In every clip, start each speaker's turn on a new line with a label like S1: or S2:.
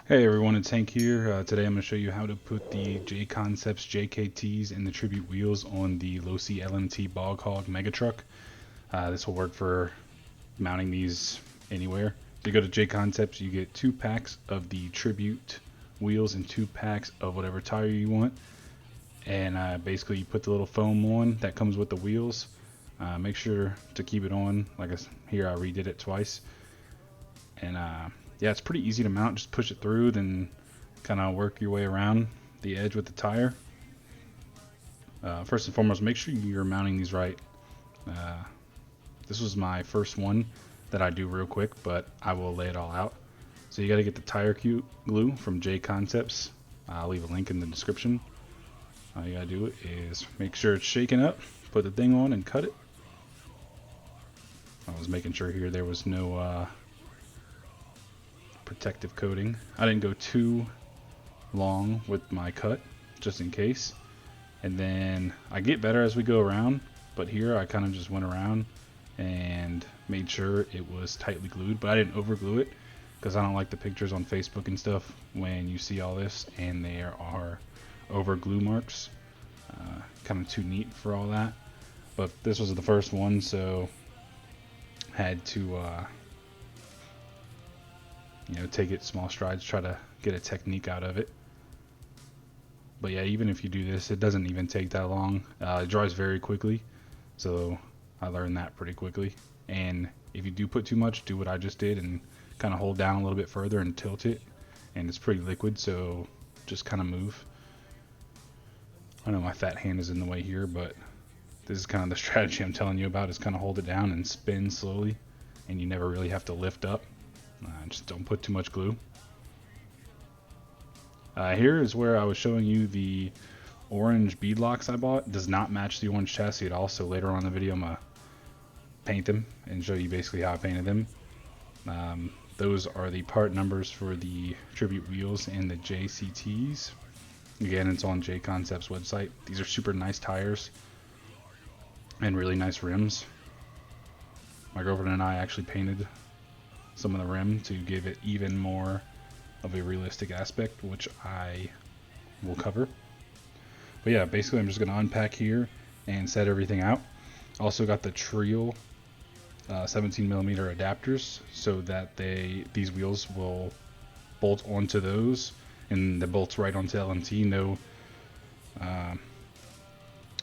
S1: Hey everyone, it's Hank here. Today I'm going to show you how to put the Jconcepts JKTs and the Tribute wheels on the Losi LMT Bog Hog Mega Truck. This will work for mounting these anywhere. So you go to Jconcepts, you get 2 packs of the Tribute wheels and 2 packs of whatever tire you want. And basically you put the little foam on that comes with the wheels. Make sure to keep it on. Like here I redid it twice. And yeah, it's pretty easy to mount. Just push it through, then kind of work your way around the edge with the tire. First and foremost, make sure you're mounting these right. This was my first one that I do real quick, but I will lay it all out. So you got to get the tire glue from Jconcepts. I'll leave a link in the description. All you got to do is make sure it's shaken up, put the thing on, and cut it. I was making sure here there was no protective coating. I didn't go too long with my cut, just in case. And then I get better as we go around, but here I kind of just went around and made sure it was tightly glued, but I didn't over glue it because I don't like the pictures on Facebook and stuff when you see all this and there are over glue marks. Kind of too neat for all that. But this was the first one, so had to take it small strides, try to get a technique out of it. But yeah, even if you do this, it doesn't even take that long. It dries very quickly, so I learned that pretty quickly. And if you do put too much, do what I just did and kind of hold down a little bit further and tilt it. And it's pretty liquid, so just kind of move. I know my fat hand is in the way here, but this is kind of the strategy I'm telling you about, is kind of hold it down and spin slowly, and you never really have to lift up. Just don't put too much glue. Here is where I was showing you the orange bead locks I bought. It does not match the orange chassis at all, so later on in the video I'm going to paint them and show you basically how I painted them. Those are the part numbers for the Tribute wheels and the JCTs. Again, it's on Jconcepts website. These are super nice tires and really nice rims. My girlfriend and I actually painted some of the rim to give it even more of a realistic aspect, which I will cover. But yeah, basically I'm just going to unpack here and set everything out. Also got the Trio 17mm adapters so that these wheels will bolt onto those, and the bolts right onto LMT. No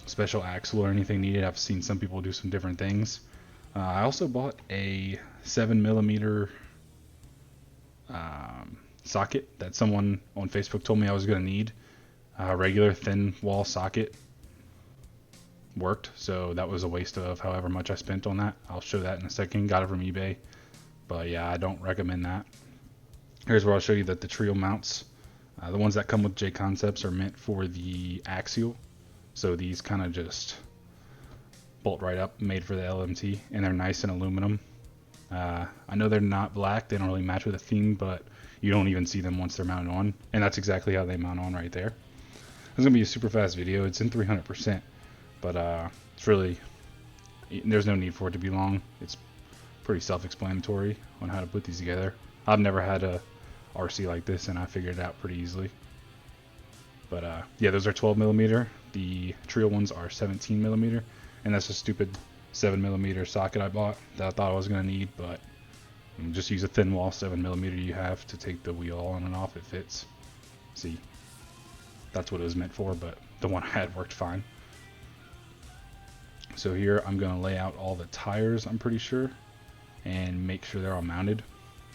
S1: special axle or anything needed. I've seen some people do some different things. I also bought a 7mm socket that someone on Facebook told me I was going to need. A regular thin wall socket worked, so that was a waste of however much I spent on that. I'll show that in a second. Got it from eBay, but yeah, I don't recommend that. Here's where I'll show you that the Trio mounts, the ones that come with Jconcepts, are meant for the axial, so these kind of just bolt right up, made for the LMT, and they're nice in aluminum. I know they're not black, they don't really match with the theme, but you don't even see them once they're mounted on, and that's exactly how they mount on right there. It's gonna be a super fast video. It's in 300%, but it's really, there's no need for it to be long. It's pretty self-explanatory on how to put these together. I've never had a RC like this, and I figured it out pretty easily. But yeah, those are 12mm. The Trio ones are 17mm, and that's a stupid 7mm socket I bought that I thought I was gonna need, but just use a thin wall 7mm you have to take the wheel on and off. It fits. See, that's what it was meant for, but the one I had worked fine. So here I'm gonna lay out all the tires, I'm pretty sure, and make sure they're all mounted.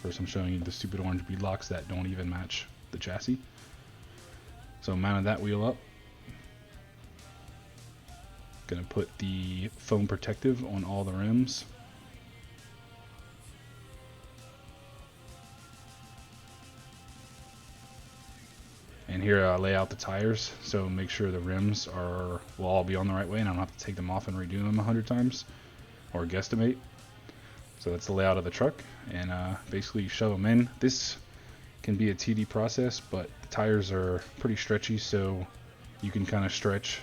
S1: First I'm showing you the stupid orange bead locks that don't even match the chassis. So mounted that wheel up. Gonna put the foam protective on all the rims. And here I lay out the tires, so make sure the rims will all be on the right way and I don't have to take them off and redo them 100 times or guesstimate. So that's the layout of the truck, and basically you shove them in. This can be a tedious process, but the tires are pretty stretchy, so you can kind of stretch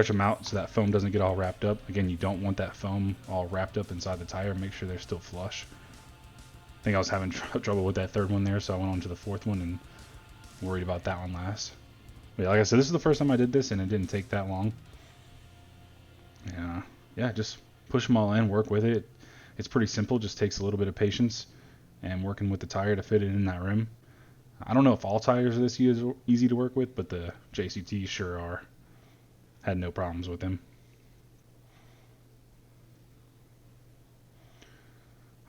S1: them out so that foam doesn't get all wrapped up. Again, you don't want that foam all wrapped up inside the tire. Make sure they're still flush. I think I was having trouble with that third one there, so I went on to the fourth one and worried about that one last. But yeah, like I said, this is the first time I did this, and it didn't take that long. Yeah, just push them all in, work with it. It's pretty simple, just takes a little bit of patience and working with the tire to fit it in that rim. I don't know if all tires are this easy to work with, but the JCTs sure are. Had no problems with them.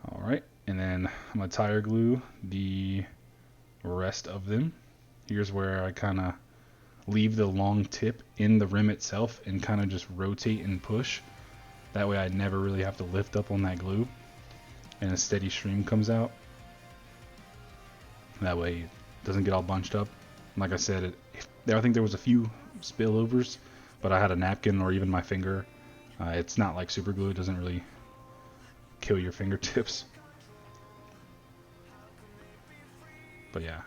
S1: Alright, and then I'm going to tire glue the rest of them. Here's where I kind of leave the long tip in the rim itself and kind of just rotate and push. That way I never really have to lift up on that glue and a steady stream comes out. That way it doesn't get all bunched up. Like I said, I think there was a few spillovers, but I had a napkin or even my finger. It's not like super glue, it doesn't really kill your fingertips. But yeah,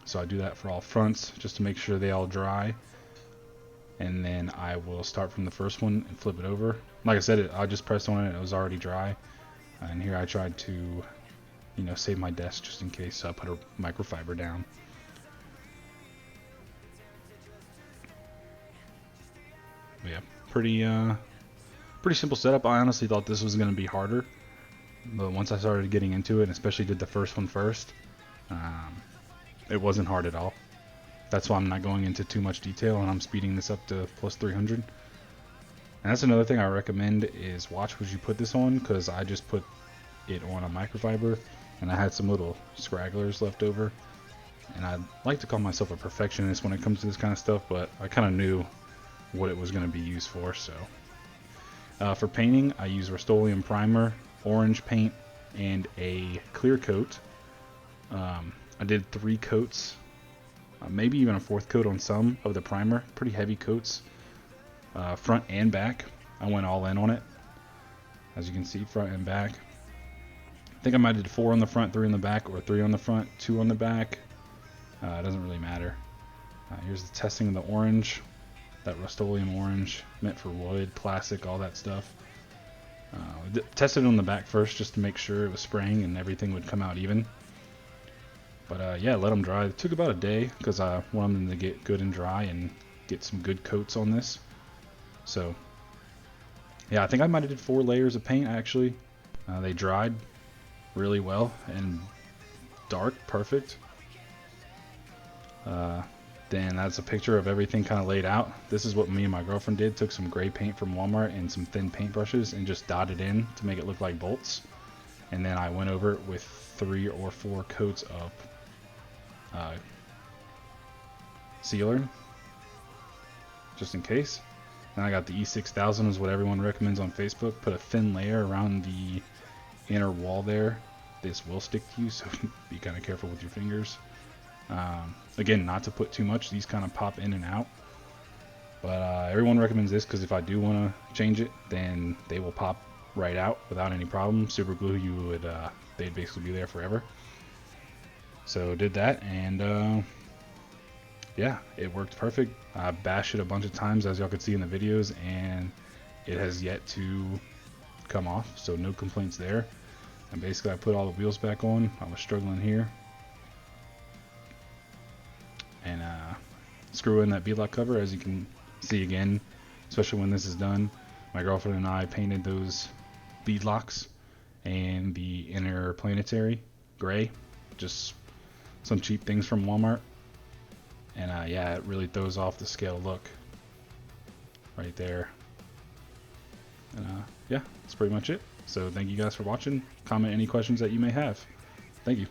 S1: so I do that for all fronts just to make sure they all dry, and then I will start from the first one and flip it over. Like I said, I just pressed on it, it was already dry, and here I tried to save my desk just in case, so I put a microfiber down. But yeah, pretty simple setup. I honestly thought this was going to be harder, but once I started getting into it, and especially did the first one first, it wasn't hard at all. That's why I'm not going into too much detail, and I'm speeding this up to plus 300. And that's another thing I recommend is watch what you put this on, because I just put it on a microfiber, and I had some little scragglers left over. And I like to call myself a perfectionist when it comes to this kind of stuff, but I kind of knew what it was going to be used for. So for painting, I use Rust-Oleum primer, orange paint, and a clear coat. I did 3 coats, maybe even a 4th coat on some of the primer. Pretty heavy coats, front and back. I went all in on it, as you can see, front and back. I think I might have did 4 on the front, 3 on the back, or 3 on the front, 2 on the back. It doesn't really matter. Here's the testing of the orange, that Rust-Oleum orange, meant for wood, plastic, all that stuff. Tested it on the back first just to make sure it was spraying and everything would come out even. But yeah, let them dry. It took about a day because I wanted them to get good and dry and get some good coats on this. So yeah, I think I might have did 4 layers of paint actually. They dried really well and dark, perfect. Then that's a picture of everything kind of laid out. This is what me and my girlfriend did. Took some gray paint from Walmart and some thin paint brushes and just dotted in to make it look like bolts. And then I went over it with 3 or 4 coats of sealer, just in case. And I got the E6000, is what everyone recommends on Facebook. Put a thin layer around the inner wall there. This will stick to you, so be kind of careful with your fingers. Again, not to put too much, these kind of pop in and out, but everyone recommends this because if I do want to change it, then they will pop right out without any problem. Super glue, you would they'd basically be there forever. So did that, and yeah, it worked perfect. I bashed it a bunch of times, as y'all could see in the videos, and it has yet to come off, so no complaints there. And basically I put all the wheels back on. I was struggling here, and screw in that beadlock cover. As you can see again, especially when this is done, my girlfriend and I painted those beadlocks and the inner planetary gray, just some cheap things from Walmart. And yeah, it really throws off the scale look right there. And yeah, that's pretty much it. So thank you guys for watching. Comment any questions that you may have. Thank you.